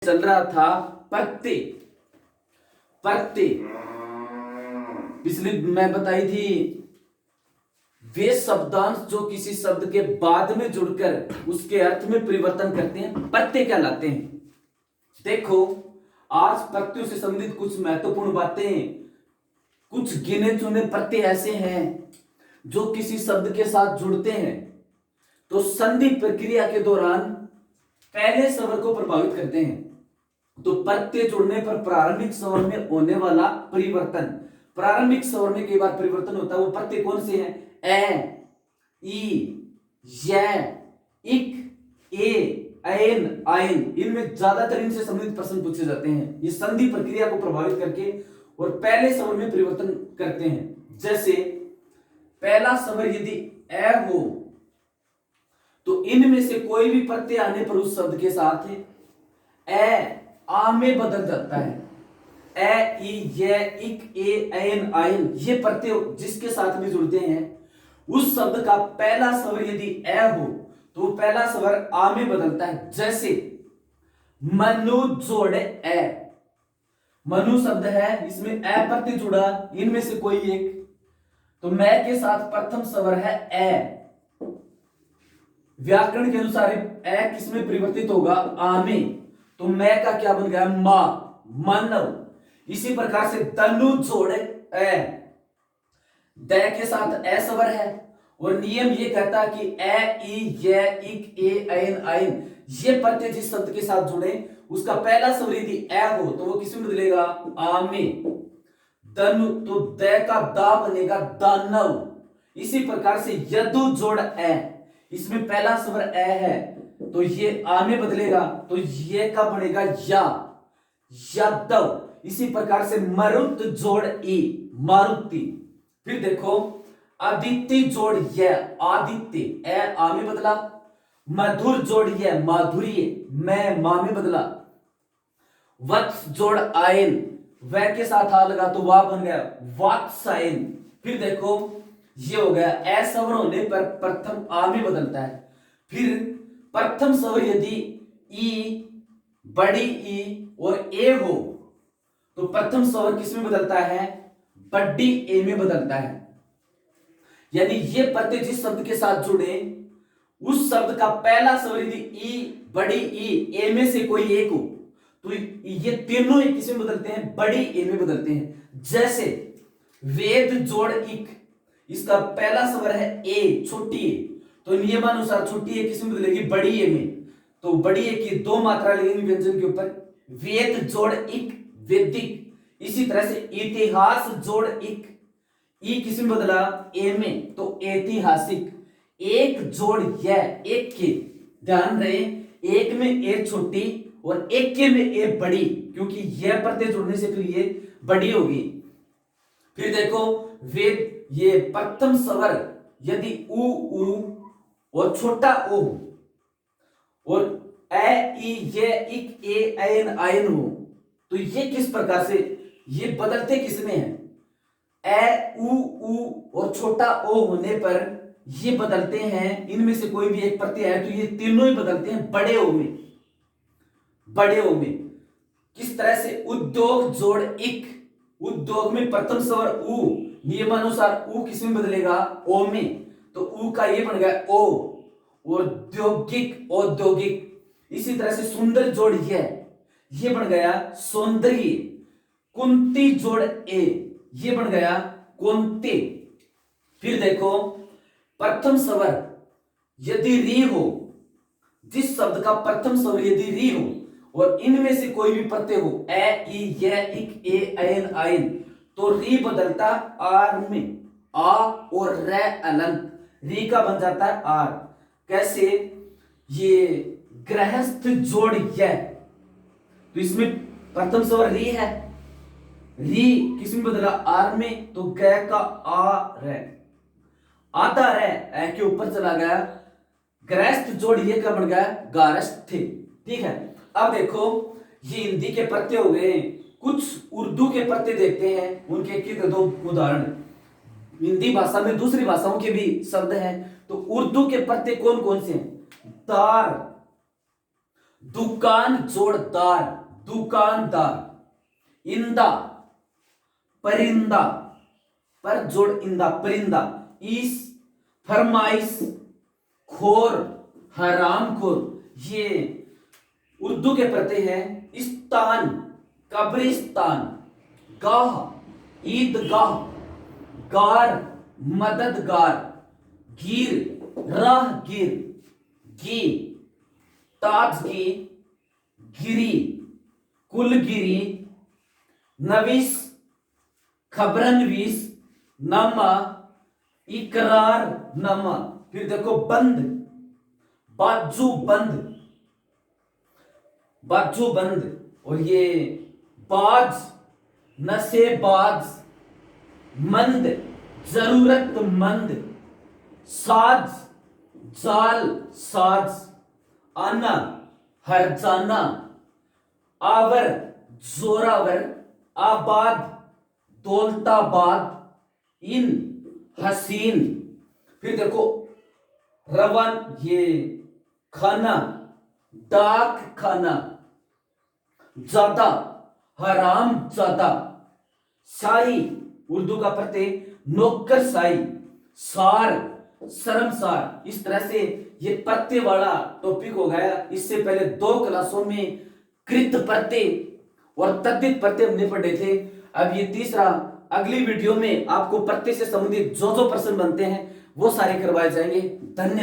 चल रहा था प्रत्यय। प्रत्यय पिछली मैं बताई थी वे शब्दांश जो किसी शब्द के बाद में जुड़कर उसके अर्थ में परिवर्तन करते हैं प्रत्यय कहलाते हैं। देखो आज प्रत्ययों से संबंधित कुछ महत्वपूर्ण बातें, कुछ गिने चुने प्रत्यय ऐसे हैं जो किसी शब्द के साथ जुड़ते हैं तो संधि प्रक्रिया के दौरान पहले स्वर को प्रभावित करते हैं। तो प्रत्यय जुड़ने पर प्रारंभिक स्वर में होने वाला परिवर्तन, प्रारंभिक स्वर में कई बार परिवर्तन होता है। वो प्रत्यय कौन से हैं? ए, ई, य, इक, ए, ऐन, आइन। इनमें ज्यादातर इनसे संबंधित प्रश्न पूछे जाते हैं। ये संधि प्रक्रिया को प्रभावित करके और पहले स्वर में परिवर्तन करते हैं। जैसे पहला स्वर यदि ए हो तो इनमें से कोई भी प्रत्यय आने पर उस शब्द के साथ ए आ में बदल जाता है। ए, ई, ये, इक, ए, ऐन, आइन, ये प्रत्यय जिसके साथ भी जुड़ते हैं उस शब्द का पहला स्वर यदि ए हो तो पहला स्वर आ में बदलता है। जैसे मनु जोड़ ए, मनु शब्द है, इसमें ए प्रत्यय जुड़ा, इनमें से कोई एक, तो मैं के साथ प्रथम स्वर है ए। व्याकरण के अनुसार ए किसमें परिवर्तित होगा? आ में, तो मैं का क्या बन गया? मा, मानव। इसी प्रकार से तनु जोड़ ए, द के साथ ए स्वर है और नियम ये कहता है कि ए, ई, ये, इक, ए, ऐन, आइन, ये प्रत्यय जिस शब्द के साथ जुड़े उसका पहला स्वर यदि ए हो तो वो किसमें बदलेगा? आ में। तनु, तो द का दा बनेगा दानव। इसी प्रकार से यदु जोड़ ए, इसमें पहला स्वर ए है तो ये आ में बदलेगा, तो ये का बनेगा या, यादव। इसी प्रकार से मरुत जोड़ ई, मारुति। फिर देखो आदित्य जोड़ ये, आदित्य, ए आ में बदला। मधुर जोड़ ये, माधुर्य, मैं मा में बदला। वत्स जोड़ आयन, व के साथ आ लगा तो वाह बन गया वात्सायन। फिर देखो ये हो गया ए स्वर होने पर प्रथम आ में बदलता है। फिर प्रथम स्वर यदि ई, बड़ी ई और ए हो तो प्रथम स्वर किसमें बदलता है? बड़ी ए में बदलता है। यानी ये प्रत्यय जिस शब्द के साथ जुड़े उस शब्द का पहला स्वर यदि ई, बड़ी ई, ए में से कोई एक हो तो ये तीनों ही किसमें बदलते हैं? बड़ी ए में बदलते हैं। जैसे वेद जोड़ इक, इसका पहला स्वर है ए, छोटी ए, तो नियमानुसार छोटी ए किसमें बदलेगी? बड़ी ए में। तो बड़ी ए की दो मात्रा लगेंगी व्यंजन के ऊपर। वेद जोड़ इक, वैदिक। इसी तरह से इतिहास जोड़ इक, ई किसमें बदला? ए में, तो ऐतिहासिक। एक जोड़ यह, एक के, ध्यान रहे एक में ए छोटी और एक के में ए बड़ी, क्योंकि यह प्रत्यय जुड़ने से फिर ये बड़ी होगी। फिर देखो वेद, ये प्रथम स्वर यदि उ और छोटा ओ और ए, ई, ये, इक, ए, ऐन, आयन हो तो ये किस प्रकार से ये बदलते किसमें हैं? ए, उ और छोटा ओ होने पर ये बदलते हैं, इनमें से कोई भी एक प्रत्यय है तो ये तीनों ही बदलते हैं बड़े ओ में, बड़े ओ में। किस तरह से उद्योग जोड़ इक, उद्योग में प्रथम स्वर उ, नियमानुसार उ किसमें बदलेगा? ओ में, तो उ का ये बन गया ओ। औद्योगिक, औद्योगिक। इसी तरह से सुंदर जोड़ ये बन गया सौंदर्य। कुंती जोड़ ए, ये बन गया कुंती। फिर देखो प्रथम स्वर यदि री हो, जिस शब्द का प्रथम स्वर यदि री हो और इनमें से कोई भी प्रत्यय हो ए, ई, ये, इक, ए, ऐन, आइन, तो री बदलता आर में, आ और रे अलंत, री का बन जाता है आर। कैसे? ये गृहस्थ जोड़ यह, तो इसमें प्रथम स्वर री है, री किसमें बदला? आर में, तो ग का आ रे, आता रे ए के ऊपर चला गया। गृहस्थ जोड़ ये क्या बन गया? गारस्थ। ठीक है। अब देखो ये हिंदी के प्रत्यय हो गए, कुछ उर्दू के प्रत्यय देखते हैं, उनके एक दो उदाहरण। हिंदी भाषा में दूसरी भाषाओं के भी शब्द हैं, तो उर्दू के प्रत्यय कौन कौन से हैं? दार, दुकान जोड़दार, दुकानदार। इंदा, परिंदा, पर जोड़ इंदा, परिंदा। इस, फरमाइश, खोर, हरामखोर। ये उर्दू के प्रत्यय हैं। इस्तान, कब्रिस्तान। गाह, ईदगाह। गार, मददगार। गिर, राहगीर। गी, ताजगी, गिरी, कुलगिरी। नविस, खबरनवीस। नमा, इकरार नमा। फिर देखो बंद, बाजू बंद, बाजू बंद। और ये बाज, नशेबाज। मंद, जरूरतमंद। साज, जाल, साज। आना, हरजाना। आवर, जोरावर। आबाद, दौलताबाद। इन, हसीन। फिर देखो रवन, ये खाना, डाक खाना। ज्यादा, हराम ज्यादा। शाही, उर्दू का प्रत्यय नौकरशाही। सार, शर्मसार। इस तरह से ये प्रत्यय वाला टॉपिक हो गया। इससे पहले 2 क्लासों में कृत प्रत्यय और तद्धित प्रत्यय हमने पढ़े थे। अब ये तीसरा, अगली वीडियो में आपको प्रत्यय से संबंधित जो जो प्रश्न बनते हैं वो सारे करवाए जाएंगे। धन्यवाद।